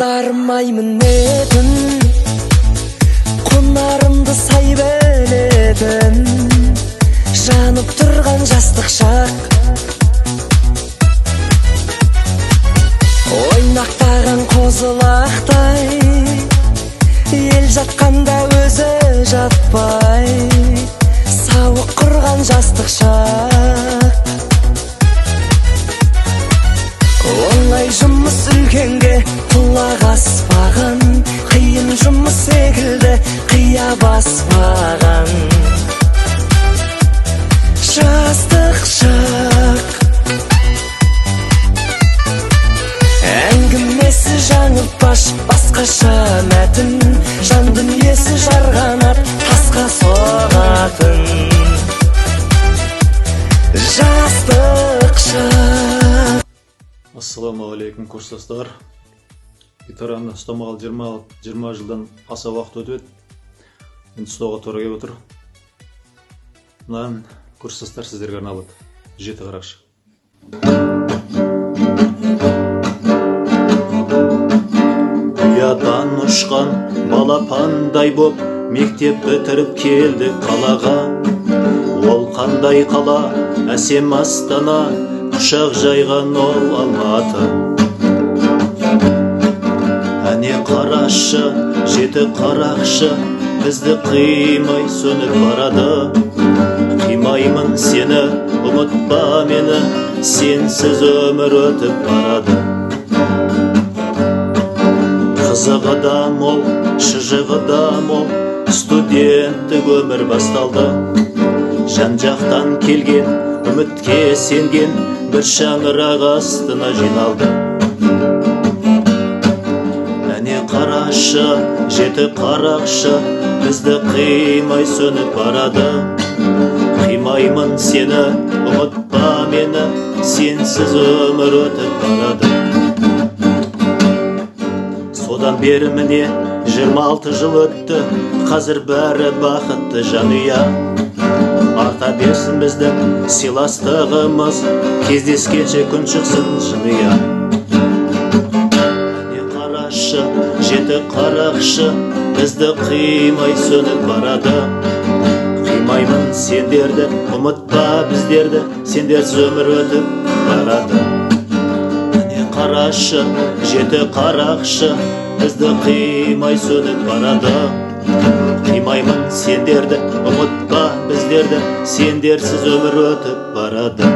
Қандармаймын едім, қонарымды сай білетін, жанып тұрған жастық шақ. Ойнақтаған қозылақтай, ел жатқанда өзі жатпай, сауық құрған жастық шақ. Оңай жұмыс үлкенге құлақ аспаған, қиын жұмыс секілді қия баспаған жастық шақ. Әңгімесі жаңып ашып басқаша мәтін, жан дүниесі жарғанап тасқа соғатын жастық шақ. Ассалаумағалейкум курстастар. Гитараны ұстамағалы 20 жылдан аса уақыт өтіп еді. Енді ұстауға тура келіп отыр. Мынаны курстастар сіздерге арналады. 7 қарақшы. Ұядан ұшқан балапандай боп мектеп бітіріп келді қалаға. Ол қандай қала, әсем Астана, құшақ жайған ол Алматы. Әне қарашы, 7 қарақшы, бізді қимай сөніп барады. Қимаймын сені, ұмытпа мені, сенсіз өмір өтіп барады. Қызығы да мол, шыжығы да мол, студенттік өмір басталды. Жан-жақтан келген, үмітке сенген, бір шаңырақ астына жиналды. Әне қарашы, 7 қарақшы, бізді қимай сөніп барады. Қимаймын сені, ұмытпа мені, сенсіз өмір өтіп барады. Содан бері міне 26 жыл өтті, қазір бәрі бақытты жанұя. Арта берсін біздің сыйластығымыз, кездескенше күн шықсын жымия. Әне қарашы, 7 қарақшы, бізді қимай сөніп барады. Қимаймын сендерді, ұмытпа біздерді, сендерсіз өмір өтіп барады. Әне қарашы, 7 қарақшы, бізді қимай сөніп барады. Қимаймын сендерді, ұмытпа біздерді, сендерсіз өмір өтіп барады.